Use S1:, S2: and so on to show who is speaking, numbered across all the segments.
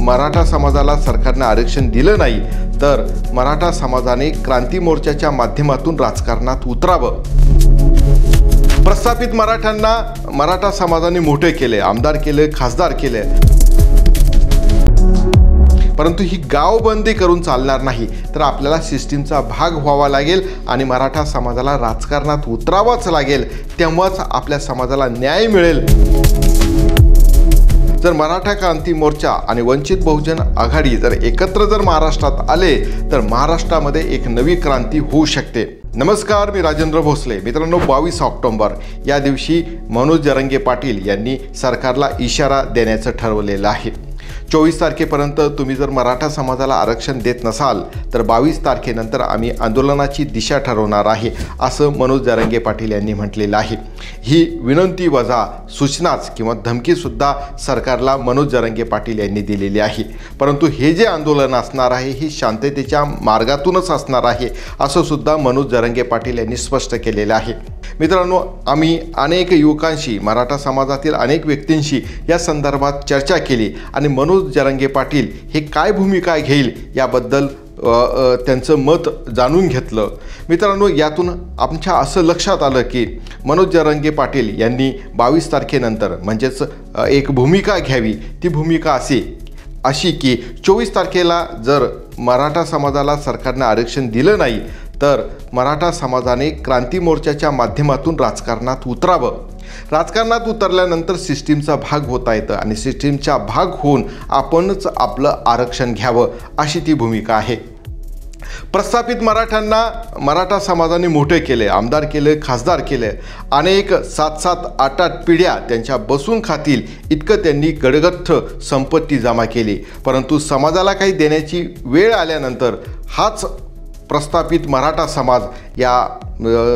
S1: मराठा समाजाला सरकारने आरक्षण दिलं नाही तर मराठा समाजाने क्रांती मोर्चाच्या माध्यमातून राजकारणात उतरावं। प्रस्थापित मराठ्यांना मराठा समाजाने मोठे केले, आमदार केले, खासदार केले, परंतु ही गावबंदी करून चालणार नाही तर आपल्याला सिस्टीमचा भाग व्हावा लागेल आणि मराठा समाजाला राजकारणात उतरावंच लागेल, तेव्हाच आपल्या समाजाला न्याय मिळेल। जर मराठा क्रांती मोर्चा आणि वंचित बहुजन आघाडी जर एकत्र महाराष्ट्रात आले तर महाराष्ट्रामध्ये एक नवी क्रांती होऊ शकते। नमस्कार, मी राजेंद्र भोसले। मित्रांनो, 22 ऑक्टोबर या दिवशी मनोज जरांगे पाटील यांनी सरकारला इशारा देण्याचं ठरवलेलं आहे। 24 तारखेपर्यंत तुम्ही जर मराठा समाजाला आरक्षण देत नसाल तर 22 तारखेनंतर आम्ही आंदोलनाची दिशा ठरवणार आहे, असं मनोज जरांगे पाटील यांनी म्हटलेलं आहे। ही विनंती वजा सूचनाच किंवा धमकीसुद्धा सरकारला मनोज जरांगे पाटील यांनी दिलेली आहे। परंतु हे जे आंदोलन असणार आहे ही शांततेच्या मार्गातूनच असणार आहे, असं सुद्धा मनोज जरांगे पाटील यांनी स्पष्ट केलेलं आहे। मित्रांनो, आम्ही अनेक युवकांशी, मराठा समाजातील अनेक व्यक्तींशी या संदर्भात चर्चा केली आणि मनोज जरांगे पाटील हे काय भूमिका घेईल याबद्दल त्यांचं मत जाणून घेतलं। मित्रांनो, यातून आमच्या असं लक्षात आलं की मनोज जरांगे पाटील यांनी 22 तारखेनंतर म्हणजेच एक भूमिका घ्यावी। ती भूमिका अशी की 24 तारखेला जर मराठा समाजाला सरकारने आरक्षण दिलं नाही तर मराठा समाजाने क्रांती मोर्चाच्या माध्यमातून राजकारणात उतरावं। राजकारणात उतरल्यानंतर सिस्टीमचा भाग होता येतं आणि सिस्टीमचा भाग होऊन आपणच आपलं आरक्षण घ्यावं, अशी ती भूमिका आहे। प्रस्थापित मराठ्यांना मराठा समाजाने मोठे केले, आमदार केले, खासदार केले, अनेक 7-7, 8-8 पिढ्या त्यांच्या बसून खातील इतकं त्यांनी गडगट्ट संपत्ती जमा केली। परंतु समाजाला काही देण्याची वेळ आल्यानंतर हाच प्रस्थापित मराठा समाज या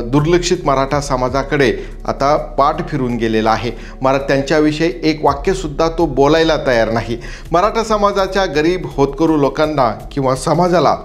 S1: दुर्लक्षित मराठा समाजाकडे आता पाठ फिरून गेलेला आहे। त्यांच्याविषयी एक वाक्यसुद्धा तो बोलायला तयार नाही। मराठा समाजाच्या गरीब होतकरू लोकांना किंवा समाजाला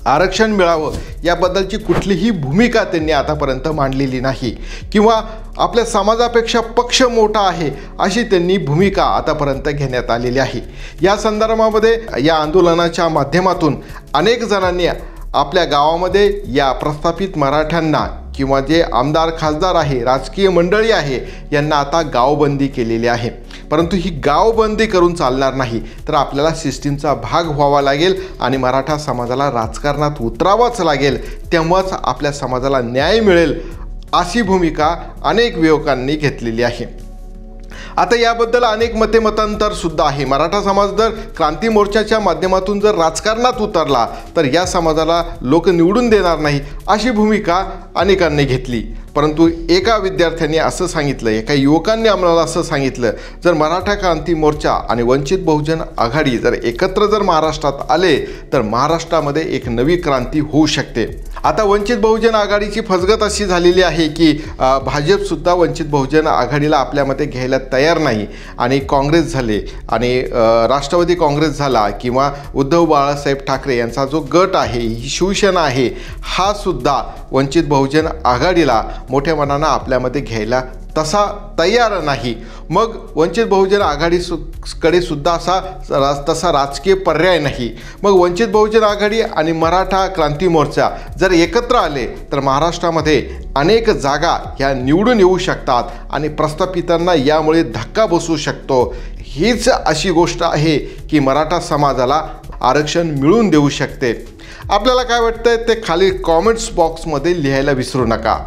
S1: आरक्षण मिळावं याबद्दलची कुठलीही भूमिका त्यांनी आतापर्यंत मांडलेली नाही किंवा आपल्या समाजापेक्षा पक्ष मोठा आहे अशी त्यांनी भूमिका आतापर्यंत घेण्यात आलेली आहे। या संदर्भामध्ये या आंदोलनाच्या माध्यमातून अनेक जणांनी आपल्या गावामध्ये या प्रस्थापित मराठ्यांना किंवा जे आमदार खासदार आहे, राजकीय मंडळी आहे, यांना आता गावबंदी केलेली आहे। परंतु ही गावबंदी करून चालणार नाही तर आपल्याला सिस्टीमचा भाग व्हावा लागेल आणि मराठा समाजाला राजकारणात उतरावंच लागेल, तेव्हाच आपल्या समाजाला न्याय मिळेल, अशी भूमिका अनेक युवकांनी घेतलेली आहे। आता याबद्दल अनेक मतांतर सुद्धा आहे। मराठा समाज जर क्रांती मोर्चाच्या माध्यमातून जर राजकारणात उतरला तर या समाजाला लोक निवडून देणार नाही, अशी भूमिका अनेकांनी घेतली। परंतु एका विद्यार्थ्यांनी असं सांगितलं, एका युवकांनी आम्हाला असं सांगितलं, जर मराठा क्रांती मोर्चा आणि वंचित बहुजन आघाडी जर एकत्र महाराष्ट्रात आले तर महाराष्ट्रामध्ये एक नवी क्रांती होऊ शकते। आता वंचित बहुजन आघाडीची फसगत अशी झालेली आहे की भाजपसुद्धा वंचित बहुजन आघाडीला आपल्यामध्ये घ्यायला तयार नाही आणि काँग्रेस झाले आणि राष्ट्रवादी काँग्रेस झाला किंवा उद्धव बाळासाहेब ठाकरे यांचा जो गट आहे, ही शिवसेना आहे, हा सुद्धा वंचित बहुजन आघाडीला मोठ्या मनानं आपल्यामध्ये घ्यायला तसा तयार नाही। मग वंचित बहुजन आघाडीकडे सुद्धा तसा राजकीय पर्याय नाही। मग वंचित बहुजन आघाडी आणि मराठा क्रांती मोर्चा जर एकत्र आले तर महाराष्ट्रामध्ये अनेक जागा ह्या निवडून येऊ शकतात आणि प्रस्थापितांना यामुळे धक्का बसू शकतो। हीच अशी गोष्ट आहे की मराठा समाजाला आरक्षण मिळवून देऊ शकते। आपल्याला काय वाटतंय ते खाली कॉमेंट्स बॉक्समध्ये लिहायला विसरू नका।